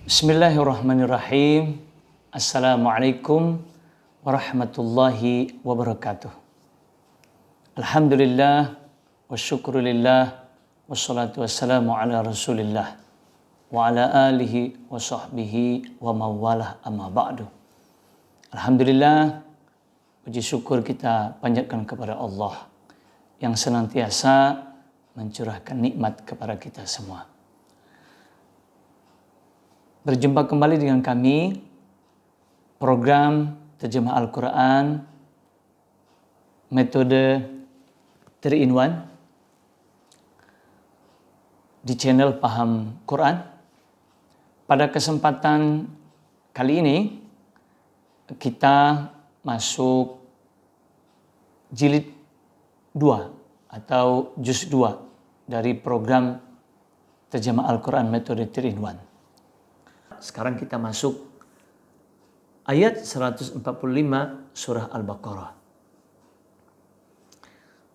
Bismillahirrahmanirrahim. Assalamualaikum warahmatullahi wabarakatuh. Alhamdulillah wa syukurillah wassalatu wassalamu ala rasulillah wa ala alihi wa sahbihi wa mawalah amma ba'du. Alhamdulillah, puji syukur kita panjatkan kepada Allah yang senantiasa mencurahkan nikmat kepada kita semua. Berjumpa kembali dengan kami, program Terjemah Al-Quran, metode 3-in-1 di channel Paham Quran. Pada kesempatan kali ini, kita masuk jilid 2 atau juz 2 dari program Terjemah Al-Quran metode 3-in-1. Sekarang kita masuk ayat 145 surah Al-Baqarah.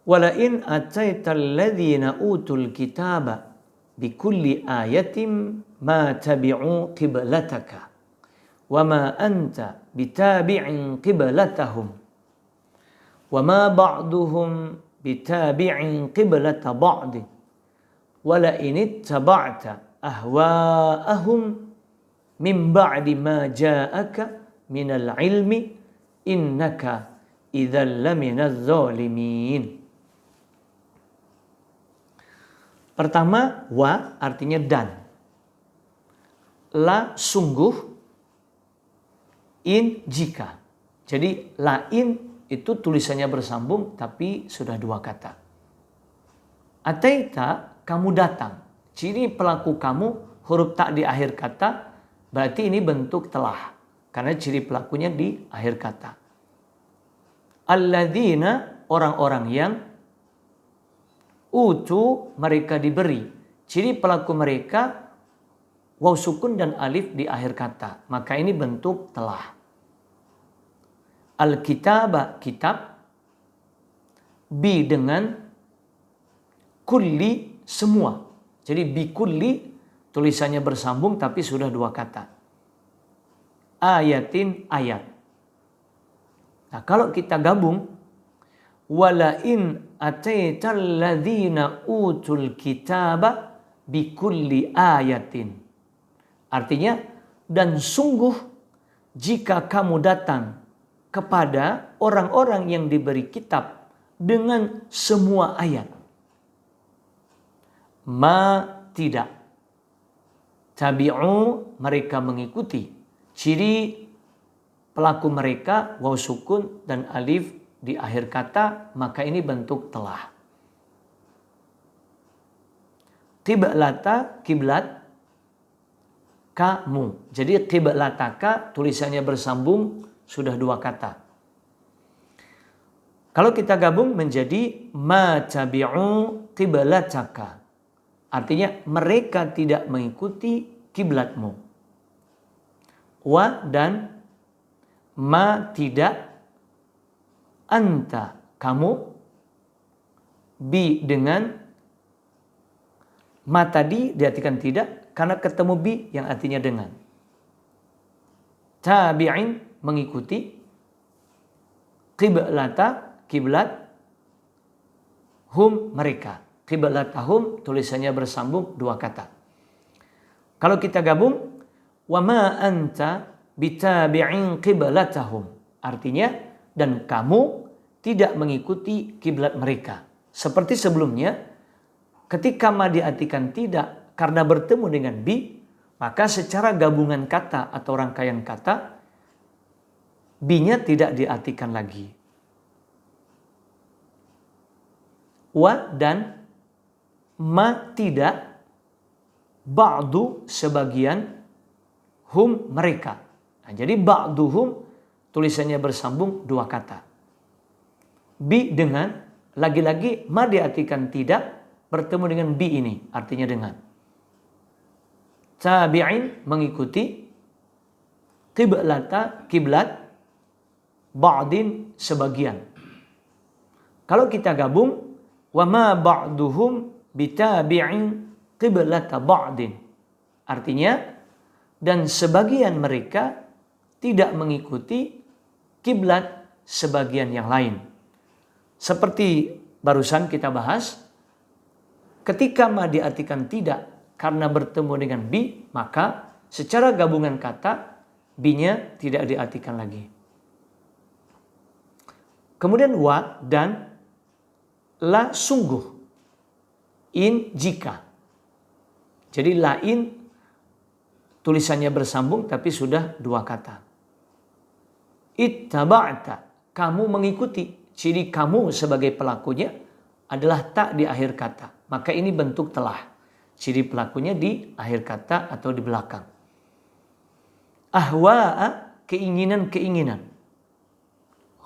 Wala in ataital ladzina utul kitaba bikulli ayatin ma tabi'u qiblataka wa ma anta bitabi'in qiblatahum wa ma ba'duhum bitabi'in qiblata ba'd wala in ittaba'ta ahwa'ahum min ba'di ma ja'aka minal ilmi innaka idzal laminaz zalimin. Pertama, wa artinya dan. La sungguh, in jika. Jadi la in itu tulisannya bersambung tapi sudah dua kata. Ataita, kamu datang. Ciri pelaku kamu huruf tak di akhir kata. Berarti ini bentuk telah, karena ciri pelakunya di akhir kata. Alladzina, orang-orang yang utu, mereka diberi. Ciri pelaku mereka waw sukun dan alif di akhir kata, maka ini bentuk telah. Al-kitaba, kitab, bi dengan kulli, semua. Jadi bi kulli tulisannya bersambung tapi sudah dua kata. Ayatin, ayat. Nah, kalau kita gabung, wala in ataital ladzina utul kitaba bikulli ayatin. Artinya, dan sungguh jika kamu datang kepada orang-orang yang diberi kitab dengan semua ayat. Ma tidak. Tabi'u, mereka mengikuti. Ciri pelaku mereka waw sukun dan alif di akhir kata, maka ini bentuk telah. Qiblata, kiblat, kamu. Jadi qiblataka tulisannya bersambung sudah dua kata. Kalau kita gabung menjadi ma tabi'u qiblataka. Artinya mereka tidak mengikuti kiblatmu. Wa dan ma tidak, anta kamu, bi dengan, ma tadi diartikan tidak karena ketemu bi yang artinya dengan. Tabi'in mengikuti, qiblata kiblat, hum mereka. Qiblatahum tulisannya bersambung dua kata. Kalau kita gabung, wa ma anta bitabi'in qiblatahum. Artinya, dan kamu tidak mengikuti kiblat mereka. Seperti sebelumnya, ketika ma diartikan tidak karena bertemu dengan bi, maka secara gabungan kata atau rangkaian kata, bi-nya tidak diartikan lagi. Wa dan ma tidak, ba'du sebagian, hum mereka. Nah, jadi ba'duhum tulisannya bersambung dua kata. Bi dengan, lagi-lagi ma diartikan tidak, bertemu dengan bi ini, artinya dengan. Tabi'in mengikuti, qiblata kiblat, ba'din sebagian. Kalau kita gabung, wa ma ba'duhum bitabi'in qiblata ba'din. Artinya, dan sebagian mereka tidak mengikuti kiblat sebagian yang lain. Seperti barusan kita bahas, ketika ma diartikan tidak karena bertemu dengan bi, maka secara gabungan kata bi-nya tidak diartikan lagi. Kemudian wa dan la sungguh, in jika. Jadi la in tulisannya bersambung tapi sudah dua kata. Ittaba'ta, kamu mengikuti. Ciri kamu sebagai pelakunya adalah tak di akhir kata. Maka ini bentuk telah. Ciri pelakunya di akhir kata atau di belakang. Ahwa'a, keinginan-keinginan.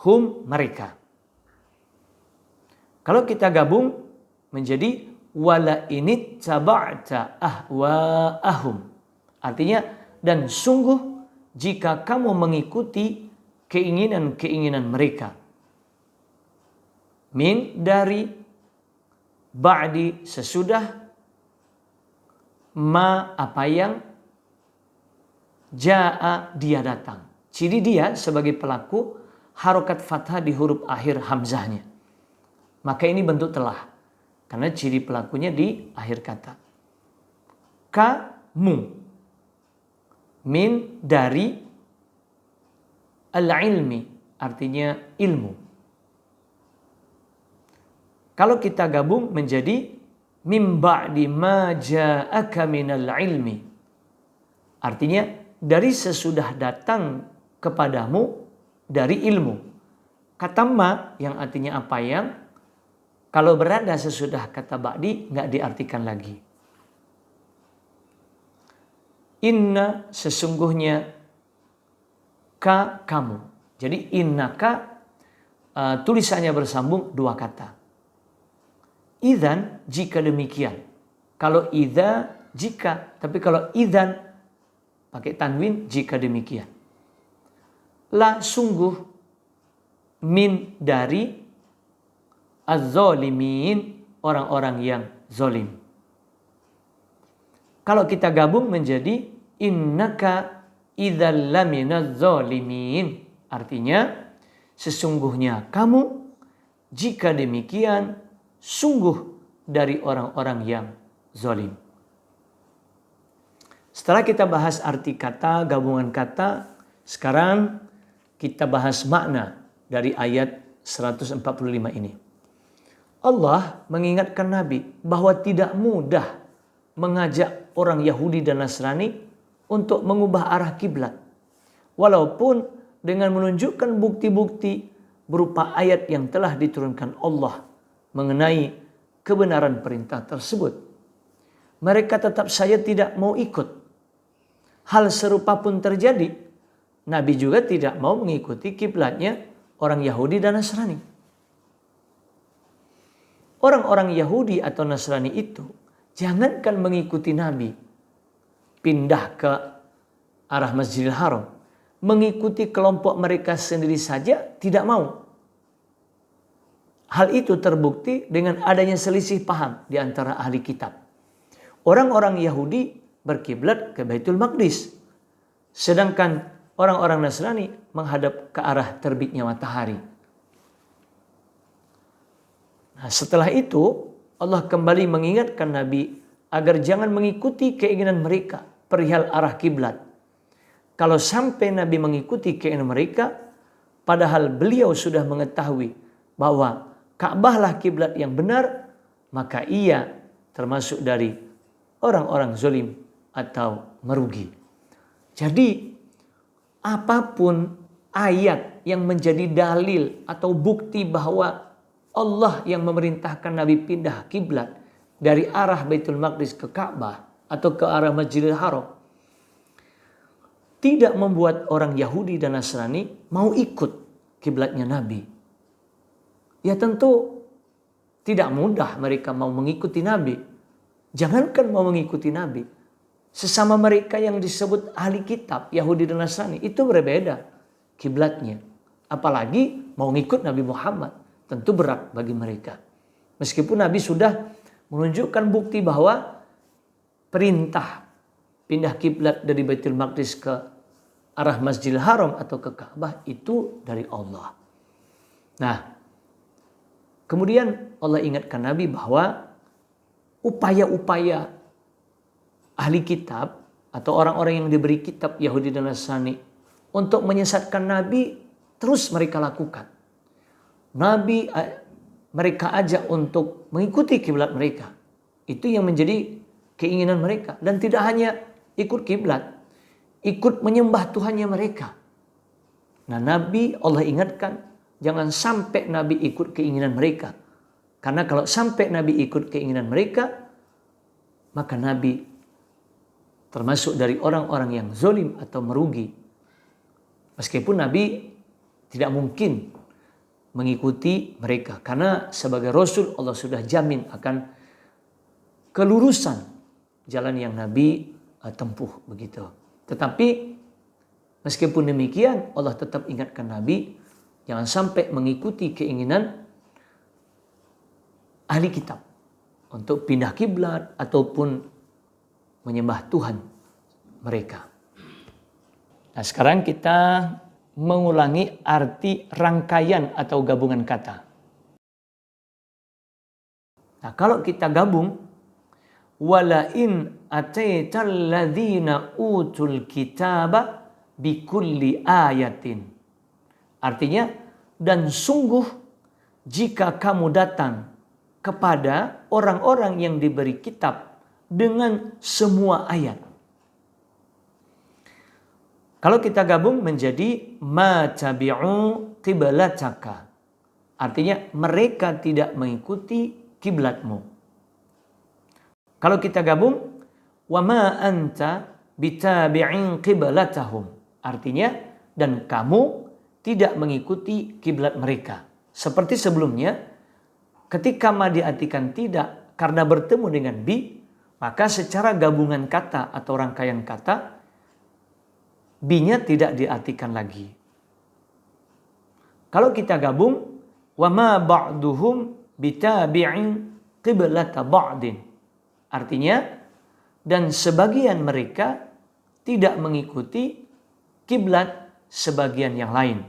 Hum, mereka. Kalau kita gabung menjadi wala init taba'ta ahwa'ahum. Artinya, dan sungguh jika kamu mengikuti keinginan-keinginan mereka. Min dari, ba'di sesudah, ma apa yang, ja'a dia datang. Ciri dia sebagai pelaku harokat fathah di huruf akhir hamzahnya. Maka ini bentuk telah. Karena ciri pelakunya di akhir kata. Kamu. Min dari al-ilmi. Artinya ilmu. Kalau kita gabung menjadi mim ba'di ma ja'aka minal ilmi. Artinya dari sesudah datang kepadamu dari ilmu. Kata ma yang artinya apa yang, kalau berada sesudah kata ba'di nggak diartikan lagi. Inna sesungguhnya ka kamu. Jadi innaka tulisannya bersambung dua kata. Idzan jika demikian. Kalau idza jika, tapi kalau idzan pakai tanwin jika demikian. La sungguh min dari az-zalimin orang-orang yang zalim. Kalau kita gabung menjadi innaka idzal laminaz zalimin. Artinya sesungguhnya kamu jika demikian sungguh dari orang-orang yang zalim. Setelah kita bahas arti kata, gabungan kata, sekarang kita bahas makna dari ayat 145 ini. Allah mengingatkan Nabi bahwa tidak mudah mengajak orang Yahudi dan Nasrani untuk mengubah arah kiblat. Walaupun dengan menunjukkan bukti-bukti berupa ayat yang telah diturunkan Allah mengenai kebenaran perintah tersebut. Mereka tetap saja tidak mau ikut. Hal serupa pun terjadi. Nabi juga tidak mau mengikuti kiblatnya orang Yahudi dan Nasrani. Orang-orang Yahudi atau Nasrani itu jangankan mengikuti Nabi pindah ke arah Masjidil Haram, mengikuti kelompok mereka sendiri saja tidak mau. Hal itu terbukti dengan adanya selisih paham di antara ahli kitab. Orang-orang Yahudi berkiblat ke Baitul Maqdis, sedangkan orang-orang Nasrani menghadap ke arah terbitnya matahari. Nah, setelah itu Allah kembali mengingatkan Nabi agar jangan mengikuti keinginan mereka perihal arah kiblat. Kalau sampai Nabi mengikuti keinginan mereka, padahal beliau sudah mengetahui bahwa Ka'bah lah kiblat yang benar, maka ia termasuk dari orang-orang zalim atau merugi. Jadi apapun ayat yang menjadi dalil atau bukti bahwa Allah yang memerintahkan Nabi pindah kiblat dari arah Baitul Maqdis ke Ka'bah atau ke arah Masjidil Haram tidak membuat orang Yahudi dan Nasrani mau ikut kiblatnya Nabi. Ya tentu tidak mudah mereka mau mengikuti Nabi. Jangankan mau mengikuti Nabi, sesama mereka yang disebut ahli kitab Yahudi dan Nasrani itu berbeda kiblatnya. Apalagi mau ngikut Nabi Muhammad, tentu berat bagi mereka. Meskipun Nabi sudah menunjukkan bukti bahwa perintah pindah kiblat dari Baitul Maqdis ke arah Masjidil Haram atau ke Ka'bah itu dari Allah. Nah, kemudian Allah ingatkan Nabi bahwa upaya-upaya ahli kitab atau orang-orang yang diberi kitab Yahudi dan Nasrani untuk menyesatkan Nabi terus mereka lakukan. Nabi mereka ajak untuk mengikuti kiblat mereka. Itu yang menjadi keinginan mereka. Dan tidak hanya ikut kiblat, ikut menyembah Tuhannya mereka. Nah, Nabi Allah ingatkan jangan sampai Nabi ikut keinginan mereka. Karena kalau sampai Nabi ikut keinginan mereka, maka Nabi termasuk dari orang-orang yang zalim atau merugi. Meskipun Nabi tidak mungkin mengikuti mereka. Karena sebagai Rasul Allah sudah jamin akan kelurusan jalan yang Nabi tempuh begitu. Tetapi meskipun demikian Allah tetap ingatkan Nabi jangan sampai mengikuti keinginan ahli kitab untuk pindah kiblat ataupun menyembah Tuhan mereka. Nah, sekarang kita mengulangi arti rangkaian atau gabungan kata. Nah, kalau kita gabung wala in ataital ladzina utul kitaba bikulli ayatin. Artinya, dan sungguh jika kamu datang kepada orang-orang yang diberi kitab dengan semua ayat. Kalau kita gabung menjadi ma tabi'u qiblataka. Artinya mereka tidak mengikuti kiblatmu. Kalau kita gabung wa ma anta bitabi'in qiblatahum. Artinya dan kamu tidak mengikuti kiblat mereka. Seperti sebelumnya ketika ma diartikan tidak karena bertemu dengan bi, maka secara gabungan kata atau rangkaian kata bi-nya tidak diartikan lagi. Kalau kita gabung wa ma ba'duhum bitabi'in qiblata ba'din. Artinya, dan sebagian mereka tidak mengikuti kiblat sebagian yang lain.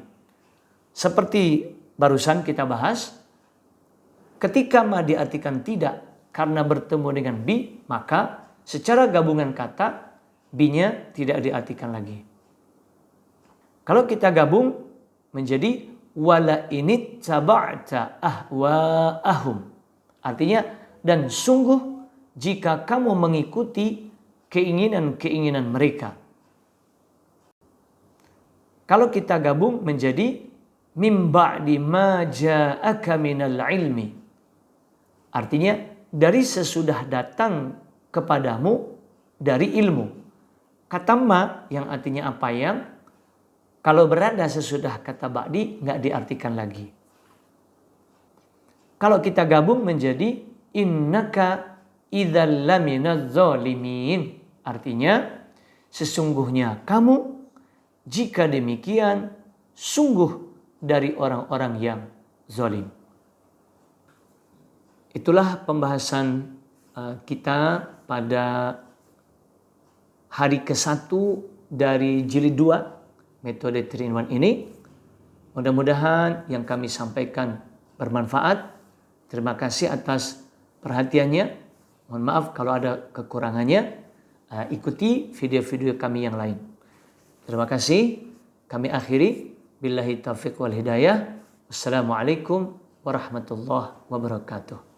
Seperti barusan kita bahas, ketika ma diartikan tidak karena bertemu dengan bi, maka secara gabungan kata, bi-nya tidak diartikan lagi. Kalau kita gabung menjadi wala init taba'ta ahwa'ahum. Artinya, dan sungguh jika kamu mengikuti keinginan-keinginan mereka. Kalau kita gabung menjadi mim ba'di ma ja'aka minal ilmi. Artinya dari sesudah datang kepadamu dari ilmu. Kata ma yang artinya apa yang kalau berada sesudah kata ba'di nggak diartikan lagi. Kalau kita gabung menjadi innaka idzal laminaz zalimin. Artinya sesungguhnya kamu jika demikian sungguh dari orang-orang yang zalim. Itulah pembahasan kita pada hari ke-1 dari jilid 2 metode 3-in-1 ini. Mudah-mudahan yang kami sampaikan bermanfaat. Terima kasih atas perhatiannya. Mohon maaf kalau ada kekurangannya. Ikuti video-video kami yang lain. Terima kasih. Kami akhiri. Billahi taufiq wal hidayah. Wassalamualaikum warahmatullahi wabarakatuh.